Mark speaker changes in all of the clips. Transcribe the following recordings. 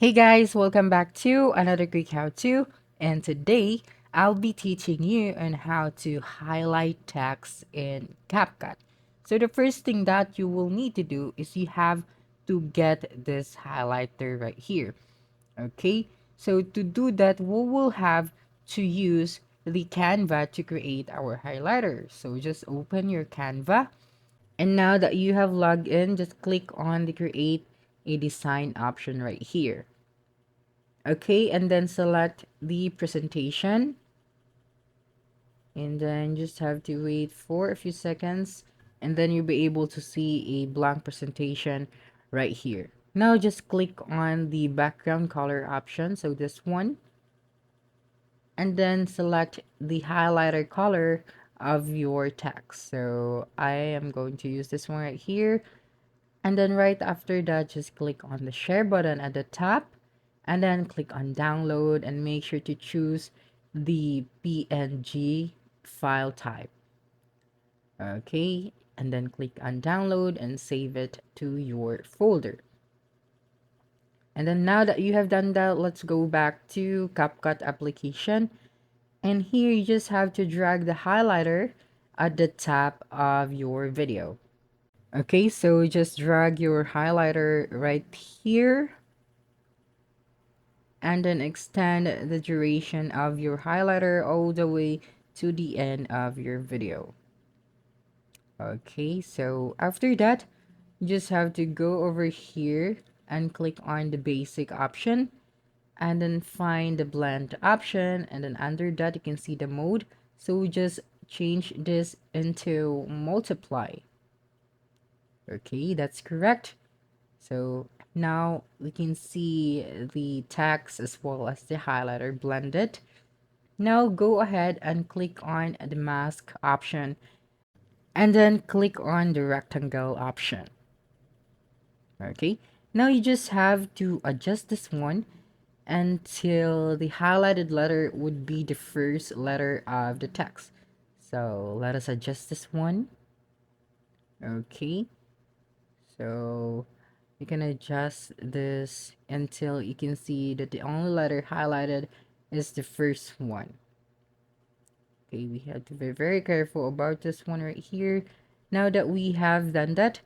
Speaker 1: Hey guys, welcome back to another quick how-to, and today I'll be teaching you on how to highlight text in CapCut. So the first thing that you will need to do is you have to get this highlighter right here. Okay, so to do that, we will have to use the Canva to create our highlighter. So just open your Canva, and now that you have logged in, just click on the create a design option right here. Okay, and then select the presentation, and then just have to wait for a few seconds, and then you'll be able to see a blank presentation right here. Now just click on the background color option, so this one, and then select the highlighter color of your text. So I am going to use this one right here. And then right after that, just click on the share button at the top, and then click on download and make sure to choose the PNG file type. Okay, and then click on download and save it to your folder. And then now that you have done that, let's go back to CapCut application. And here you just have to drag the highlighter at the top of your video. Okay, so just drag your highlighter right here, and then extend the duration of your highlighter all the way to the end of your video. Okay, so after that, you just have to go over here and click on the basic option, and then find the blend option, and then under that you can see the mode. So just change this into multiply. Okay, that's correct. So now we can see the text as well as the highlighter blended. Now go ahead and click on the mask option, and then click on the rectangle option. Okay, now you just have to adjust this one until the highlighted letter would be the first letter of the text. So let us adjust this one. Okay, so you can adjust this until you can see that the only letter highlighted is the first one. Okay, we have to be very careful about this one right here. Now that we have done that,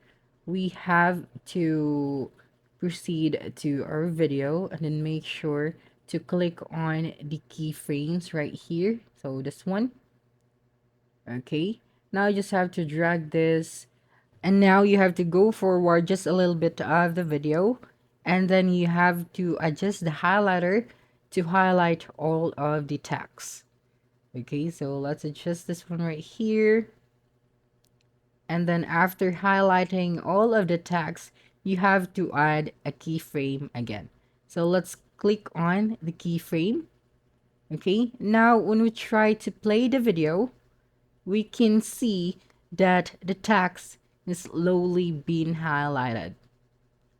Speaker 1: we have to proceed to our video, and then make sure to click on the keyframes right here. So this one. Okay, now you just have to drag this, and now you have to go forward just a little bit of the video, and then you have to adjust the highlighter to highlight all of the text. Okay, so let's adjust this one right here, and then after highlighting all of the text, you have to add a keyframe again. So let's click on the keyframe. Okay, now when we try to play the video, we can see that the text is slowly being highlighted.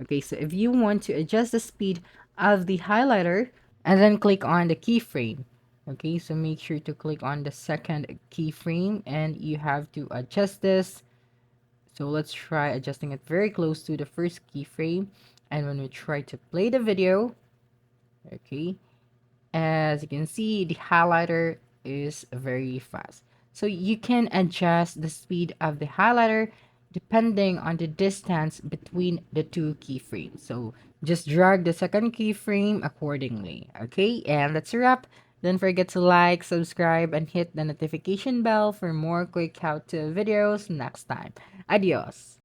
Speaker 1: Okay, so if you want to adjust the speed of the highlighter, and then click on the keyframe. Okay, so make sure to click on the second keyframe, and you have to adjust this. So let's try adjusting it very close to the first keyframe. And when we try to play the video, okay, as you can see, the highlighter is very fast. So you can adjust the speed of the highlighter depending on the distance between the two keyframes. So just drag the second keyframe accordingly. Okay, and that's a wrap. Don't forget to like, subscribe, and hit the notification bell for more quick how-to videos next time. Adios.